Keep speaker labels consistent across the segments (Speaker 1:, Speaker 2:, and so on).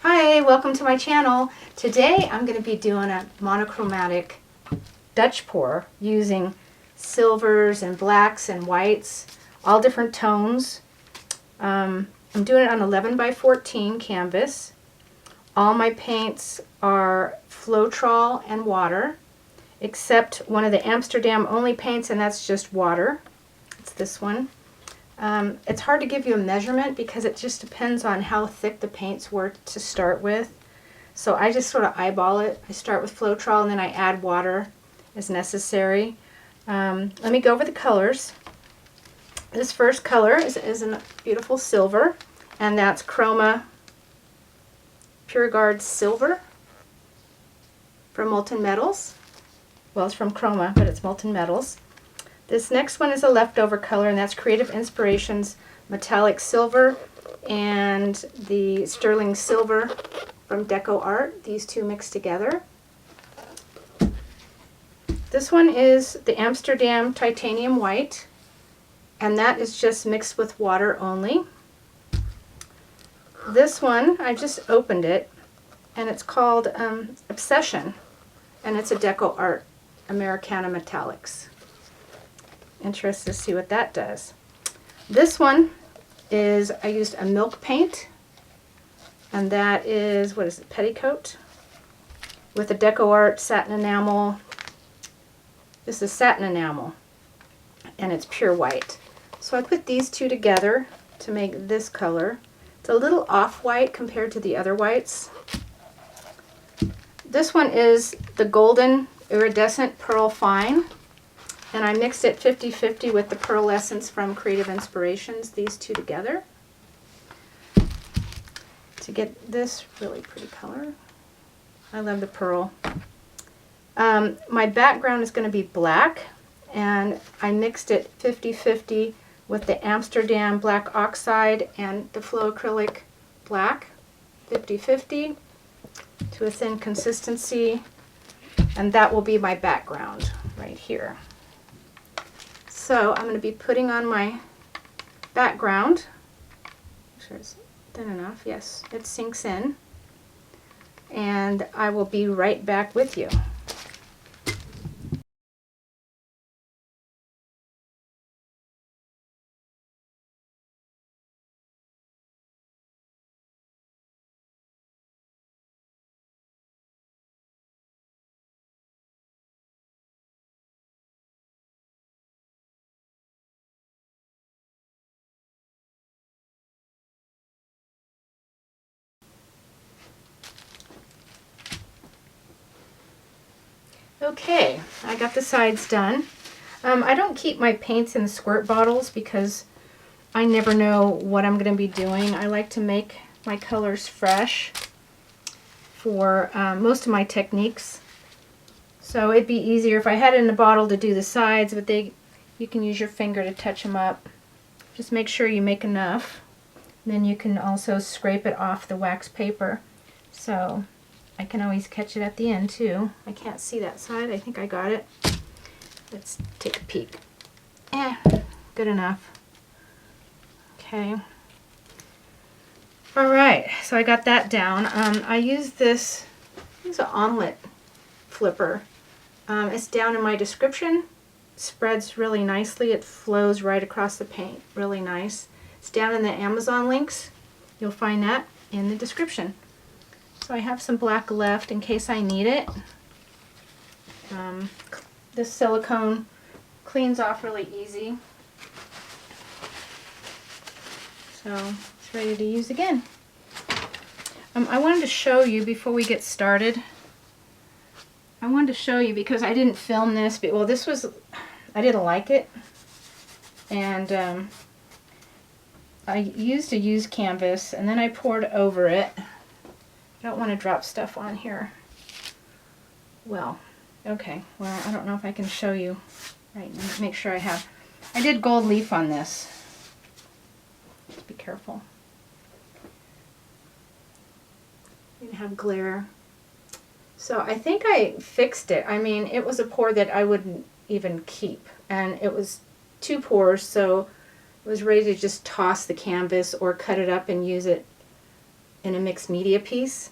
Speaker 1: Hi, welcome to my channel. Today I'm going to be doing a monochromatic Dutch pour using silvers and blacks and whites, all different tones. I'm doing it on 11 by 14 canvas. All my paints are Floetrol and water, except one of the Amsterdam only paints, and that's just water. It's this one. It's hard to give you a measurement because it just depends on how thick the paints were to start with. So I just sort of eyeball it. I start with Floetrol and then I add water as necessary. Let me go over the colors. This first color is a beautiful silver, and that's Chroma Pure Guard Silver from Molten Metals. Well, it's from Chroma, but it's Molten Metals. This next one is a leftover color, and that's Creative Inspirations Metallic Silver and the Sterling Silver from Deco Art. These two mixed together. This one is the Amsterdam Titanium White, and that is just mixed with water only. This one, I just opened it, and it's called Obsession, and it's a Deco Art Americana Metallics. Interested to see what that does. This one is, I used a milk paint, and that is, what is it, Petticoat, with a Deco Art satin enamel. This is satin enamel, and it's pure white. So I put these two together to make this color. It's a little off-white compared to the other whites. This one is the Golden Iridescent Pearl Fine, and I mixed it 50-50 with the Pearl Essence from Creative Inspirations, these two together, to get this really pretty color. I love the pearl. My background is going to be black, and I mixed it 50-50 with the Amsterdam Black Oxide and the Flow Acrylic Black, 50-50 to a thin consistency, and that will be my background right here. So I'm going to be putting on my background. Make sure it's thin enough. Yes, it sinks in. And I will be right back with you. Okay, I got the sides done. I don't keep my paints in squirt bottles because I never know what I'm going to be doing. I like to make my colors fresh for most of my techniques. So it'd be easier if I had it in a bottle to do the sides, but you can use your finger to touch them up. Just make sure you make enough. Then you can also scrape it off the wax paper. So I can always catch it at the end too. I can't see that side. I think I got it. Let's take a peek. Good enough. Okay. Alright, so I got that down. I use this, it's an omelet flipper. It's down in my description. It spreads really nicely. It flows right across the paint. Really nice. It's down in the Amazon links. You'll find that in the description. So I have some black left in case I need it. This silicone cleans off really easy. So it's ready to use again. I wanted to show you before we get started. I wanted to show you because I didn't film this, but well, this was, I didn't like it. And I used a used canvas and then I poured over it. I don't want to drop stuff on here. Well, okay. Well, I don't know if I can show you right now. Make sure I did gold leaf on this. Just be careful. You can have glare. So I think I fixed it. I mean, it was a pour that I wouldn't even keep. And it was 2 pours, so I was ready to just toss the canvas or cut it up and use it in a mixed media piece,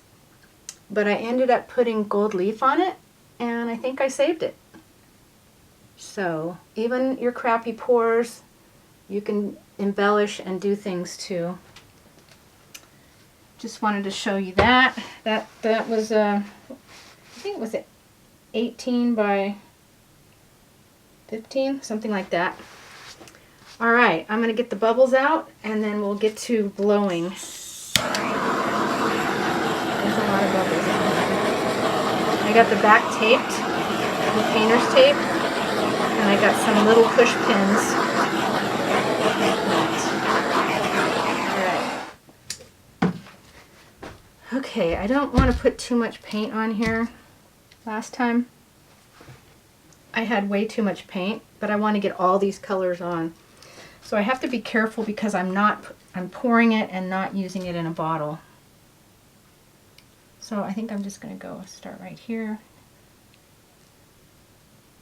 Speaker 1: but I ended up putting gold leaf on it, and I think I saved it. So even your crappy pours, you can embellish and do things too. Just wanted to show you that. That was I think it was 18 by 15, something like that. All right, I'm going to get the bubbles out, and then we'll get to blowing. There's a lot of bubbles in there. I got the back taped, the painter's tape, and I got some little push pins. All right. Okay, I don't want to put too much paint on here. Last time I had way too much paint, but I want to get all these colors on. So I have to be careful because I'm pouring it and not using it in a bottle. So I think I'm just going to start right here.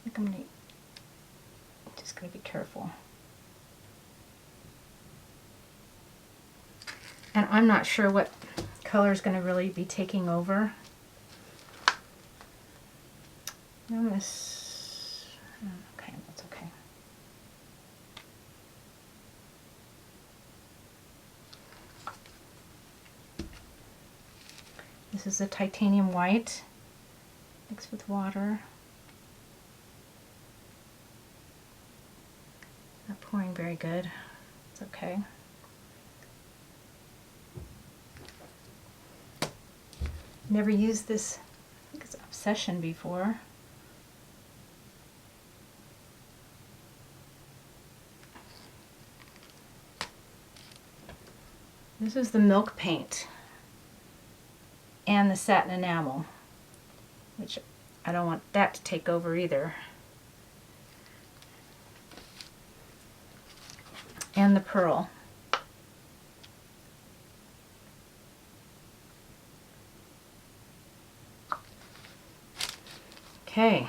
Speaker 1: I think I'm just going to be careful. And I'm not sure what color is going to really be taking over. I'm going to, okay, that's okay. This is a titanium white mixed with water. Not pouring very good. It's okay. Never used this, I think it's Obsession before. This is the milk paint and the satin enamel, which I don't want that to take over either. And the pearl. Okay,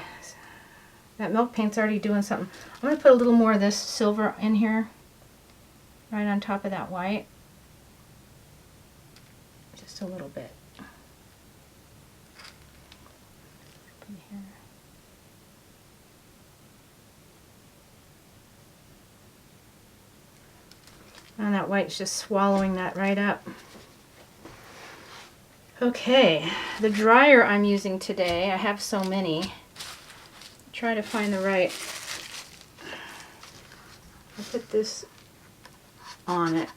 Speaker 1: that milk paint's already doing something. I'm going to put a little more of this silver in here, right on top of that white. Just a little bit. Put it here. And that white's just swallowing that right up. Okay, the dryer I'm using today, I have so many. Try to find the right. I'll put this on it.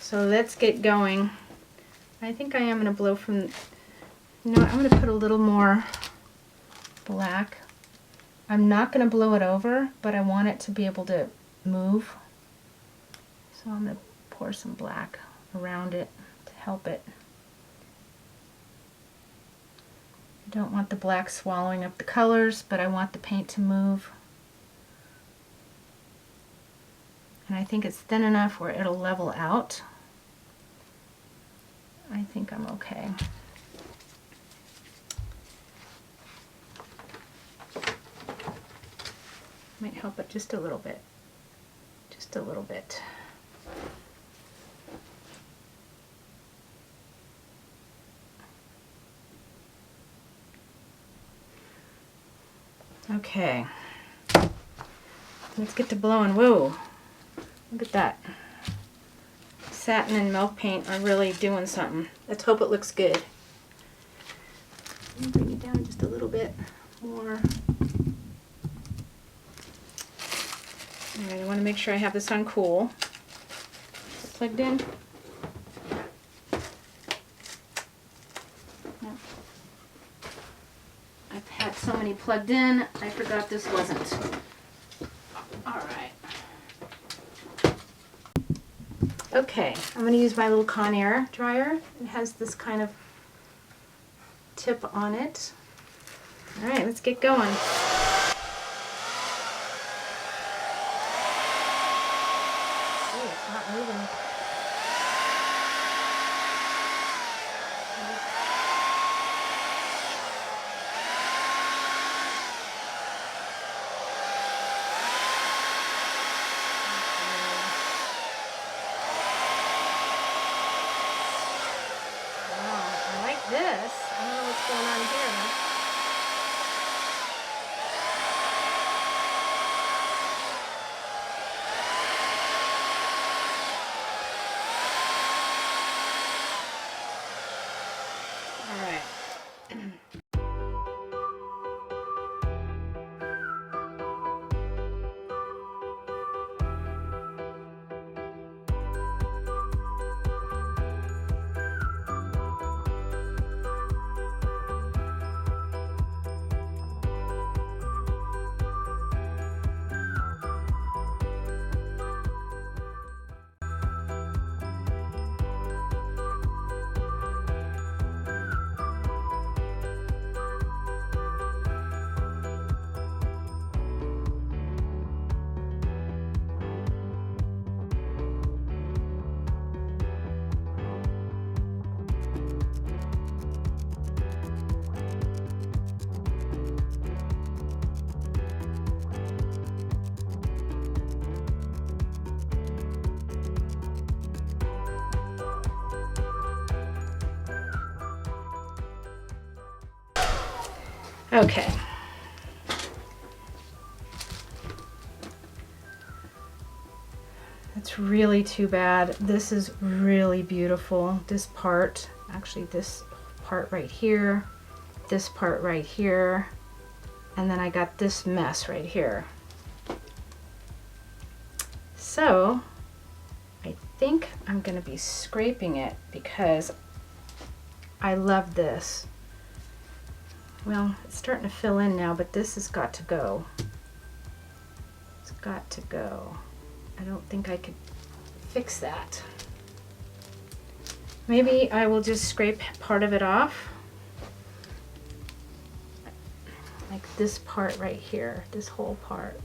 Speaker 1: So let's get going. I think I am going to blow from, no, I'm going to put a little more black. I'm not going to blow it over, but I want it to be able to move. So I'm going to pour some black around it to help it. I don't want the black swallowing up the colors, but I want the paint to move. And I think it's thin enough where it'll level out. I think I'm okay. Might help it just a little bit. Just a little bit. Okay. Let's get to blowing. Whoa. Look at that. Satin and milk paint are really doing something. Let's hope it looks good. Bring it down just a little bit more. Alright, I want to make sure I have this on cool. Is it plugged in? No. I've had so many plugged in, I forgot this wasn't. Alright. Okay, I'm going to use my little Conair dryer. It has this kind of tip on it. Alright, let's get going. Oh, it's not moving. this. I don't know what's going on here. All right. Okay. That's really too bad. This is really beautiful. This part, actually this part right here, this part right here, and then I got this mess right here. So I think I'm gonna be scraping it because I love this. Well, it's starting to fill in now, but this has got to go. It's got to go. I don't think I could fix that. Maybe I will just scrape part of it off. Like this part right here, this whole part.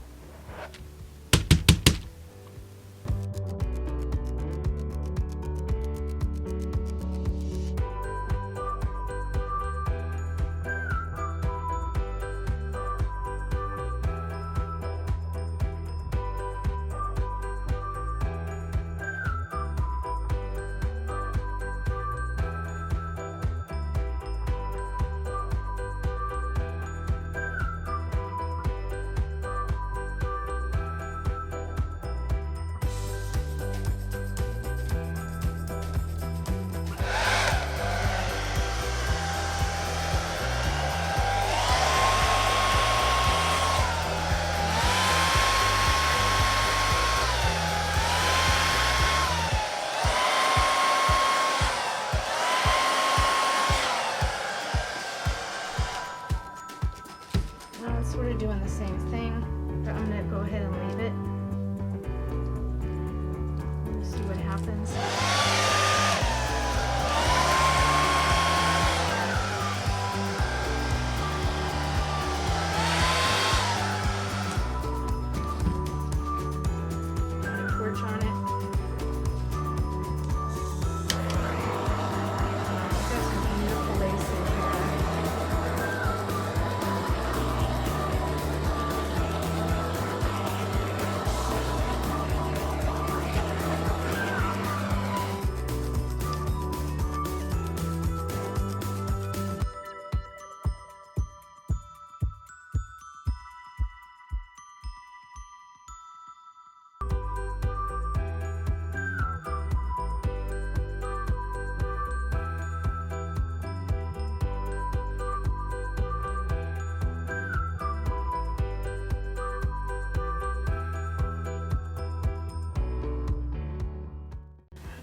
Speaker 1: Sort of doing the same thing, but I'm going to go ahead and leave it. Let's see what happens. Torch on it. Got some beautiful lace in here.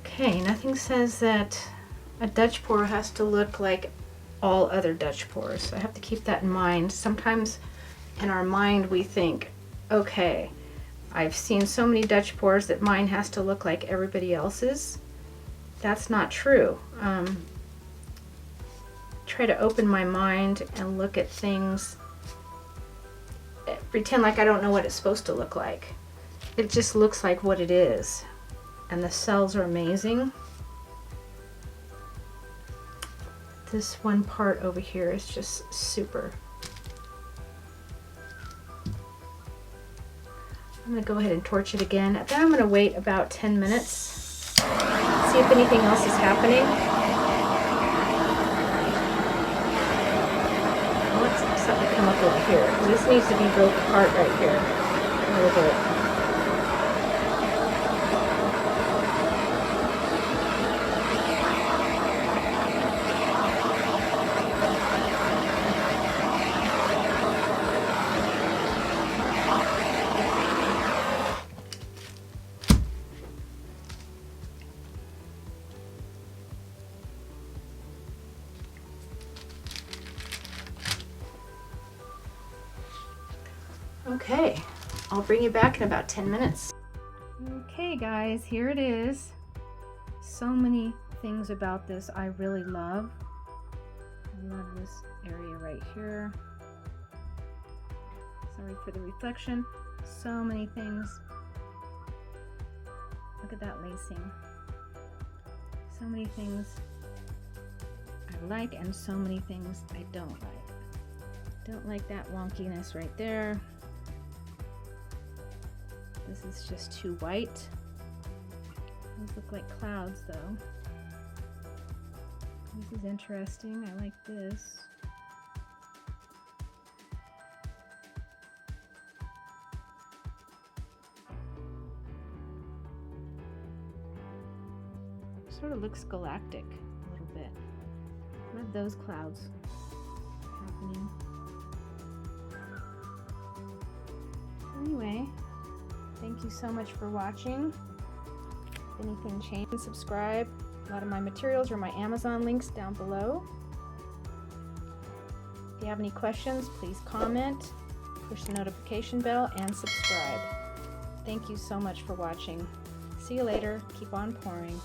Speaker 1: Okay, nothing says that a Dutch pour has to look like all other Dutch pours. So I have to keep that in mind. Sometimes in our mind we think, okay, I've seen so many Dutch pours that mine has to look like everybody else's. That's not true. Try to open my mind and look at things, pretend like I don't know what it's supposed to look like. It just looks like what it is. And the cells are amazing. This one part over here is just super. I'm going to go ahead and torch it again. Then I'm going to wait about 10 minutes, see if anything else is happening. careful here. This needs to be broke apart right here a little bit. Okay, I'll bring you back in about 10 minutes. Okay guys, here it is. So many things about this I really love. I love this area right here. Sorry for the reflection. So many things. Look at that lacing. So many things I like and so many things I don't like. Don't like that wonkiness right there. This is just too white. These look like clouds though. This is interesting. I like this. Sort of looks galactic a little bit. I love those clouds happening. Anyway, thank you so much for watching. If anything changed, subscribe. A lot of my materials are my Amazon links down below. If you have any questions, please comment, push the notification bell, and subscribe. Thank you so much for watching. See you later. Keep on pouring.